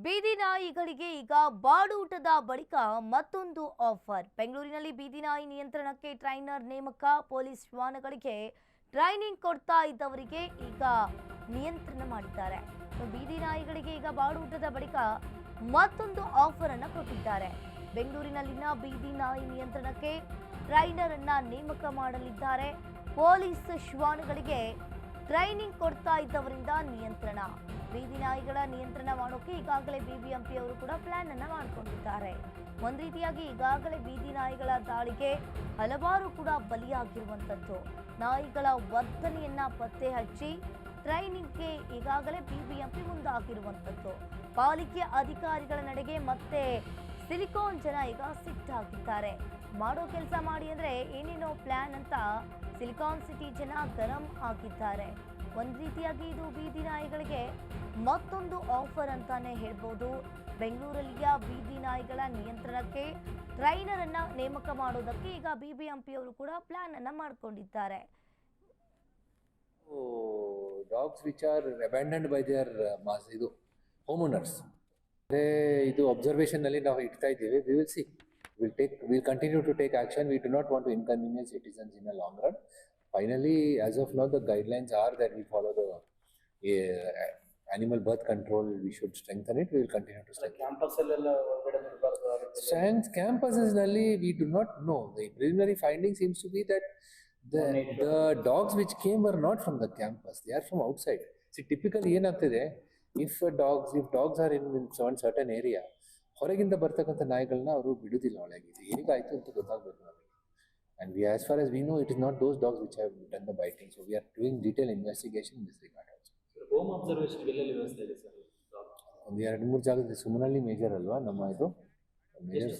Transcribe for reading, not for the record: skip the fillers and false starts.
ಬೀದಿ ನಾಯಿಗಳಿಗೆ ಈಗ ಬಾಡೂಟದ ಬಳಿಕ ಮತ್ತೊಂದು ಆಫರ್. ಬೆಂಗಳೂರಿನಲ್ಲಿ ಬೀದಿ ನಾಯಿ ನಿಯಂತ್ರಣಕ್ಕೆ ಟ್ರೈನರ್ ನೇಮಕ. ಪೊಲೀಸ್ ಶ್ವಾನಗಳಿಗೆ ಟ್ರೈನಿಂಗ್ ಕೊಡ್ತಾ ಇದ್ದವರಿಗೆ ಈಗ ನಿಯಂತ್ರಣ ಮಾಡಿದ್ದಾರೆ. ಬೀದಿ ನಾಯಿಗಳಿಗೆ ಈಗ ಬಾಡೂಟದ ಬಳಿಕ ಮತ್ತೊಂದು ಆಫರ್ ಅನ್ನು ಕೊಟ್ಟಿದ್ದಾರೆ. ಬೆಂಗಳೂರಿನಲ್ಲಿನ ಬೀದಿ ನಾಯಿ ನಿಯಂತ್ರಣಕ್ಕೆ ಟ್ರೈನರ್ ಅನ್ನ ನೇಮಕ ಮಾಡಲಿದ್ದಾರೆ. ಪೊಲೀಸ್ ಶ್ವಾನಗಳಿಗೆ ಟ್ರೈನಿಂಗ್ ಕೊಡ್ತಾ ಇದ್ದವರಿಂದ ನಿಯಂತ್ರಣ. ಬೀದಿ ನಾಯಿಗಳ ನಿಯಂತ್ರಣ ಮಾಡೋಕೆ ಈಗಾಗಲೇ ಬಿಬಿಎಂಪಿ ಅವರು ಕೂಡ ಪ್ಲಾನ್ ಅನ್ನ ಮಾಡಿಕೊಂಡಿದ್ದಾರೆ. ಒಂದು ರೀತಿಯಾಗಿ ಈಗಾಗಲೇ ಬೀದಿ ನಾಯಿಗಳ ದಾಳಿಗೆ ಹಲವಾರು ಕೂಡ ಬಲಿಯಾಗಿರುವಂಥದ್ದು. ನಾಯಿಗಳ ವರ್ತನೆಯನ್ನ ಪತ್ತೆ ಹಚ್ಚಿ ಟ್ರೈನಿಂಗ್ಗೆ ಈಗಾಗಲೇ ಬಿಬಿಎಂಪಿ ಮುಂದಾಗಿರುವಂಥದ್ದು. ಪಾಲಿಕೆ ಅಧಿಕಾರಿಗಳ ನಡೆಗೆ ಮತ್ತೆ ಸಿಲಿಕಾನ್ ಜನ ಈಗ ಸಿಟ್ಟಾಗಿದ್ದಾರೆ. ಮಾಡೋ ಕೆಲಸ ಮಾಡಿ ಅಂದ್ರೆ ಏನೇನೋ ಪ್ಲಾನ್ ಅಂತ ಸಿಲಿಕಾನ್ ಸಿಟಿ ಜನ ಗರಂ ಆಗಿದ್ದಾರೆ. ಒಂದು ರೀತಿಯಾಗಿ ಇದು ಬೀದಿ ನಾಯಿಗಳಿಗೆ ಮತ್ತೊಂದು ಆಫರ್ ಅಂತಾನೆ ಹೇಳ್ಬೋದು. ಬೆಂಗಳೂರಲ್ಲಿಯ ಬೀದಿ ನಾಯಿಗಳ ನಿಯಂತ್ರಣಕ್ಕೆ ಟ್ರೈನರ್ ಅನ್ನ ನೇಮಕ ಮಾಡೋದಕ್ಕೆ ಈಗ ಬಿಬಿಎಂಪಿ ಅವರು ಕೂಡ ಪ್ಲಾನ್ ಅನ್ನ ಮಾಡ್ಕೊಂಡಿದ್ದಾರೆ. Dogs which are abandoned by their ಇದು homeowners. ಇದು observation ನಲ್ಲಿ ನಾವು ಇಡ್ತಾ ಇದ್ದೀವಿ. We will see. We'll continue to take action. We do not want to inconvenience citizens in a long run. Finally, as of now, the guidelines are that we follow the animal birth control. We should strengthen it. We will continue to strengthen it. Campuses nalli, we do not know. The preliminary finding seems to be that the dogs which came were not from the campus. They are from outside. See, typically ಏನಾಗ್ತಿದೆ, if dogs are in one certain area, ಹೊರಗಿಂದ ಬರ್ತಕ್ಕಂಥ ನಾಯಿಗಳನ್ನ ಅವರು ಬಿಡುದಿಲ್ಲ ಒಳಗೆ. ಹೇಗಾಯ್ತು ಅಂತ ಗೊತ್ತಾಗಬೇಕು ನಮಗೆ. And as far as we know, it is not those dogs which have done the biting. So we are doing detailed investigation in this regard also. Home observation ಎಲ್ಲೆಲ್ಲಿ ವ್ಯವಸ್ಥೆ ಇದೆ ಸರ್? ಒಂದು 2-3 ಜಾಗದಲ್ಲಿ ಸುಮನಹಳ್ಳಿ ಮೇಜರ್ ಅಲ್ವಾ ನಮ್ಮ ಇದು ಮೇಜರ್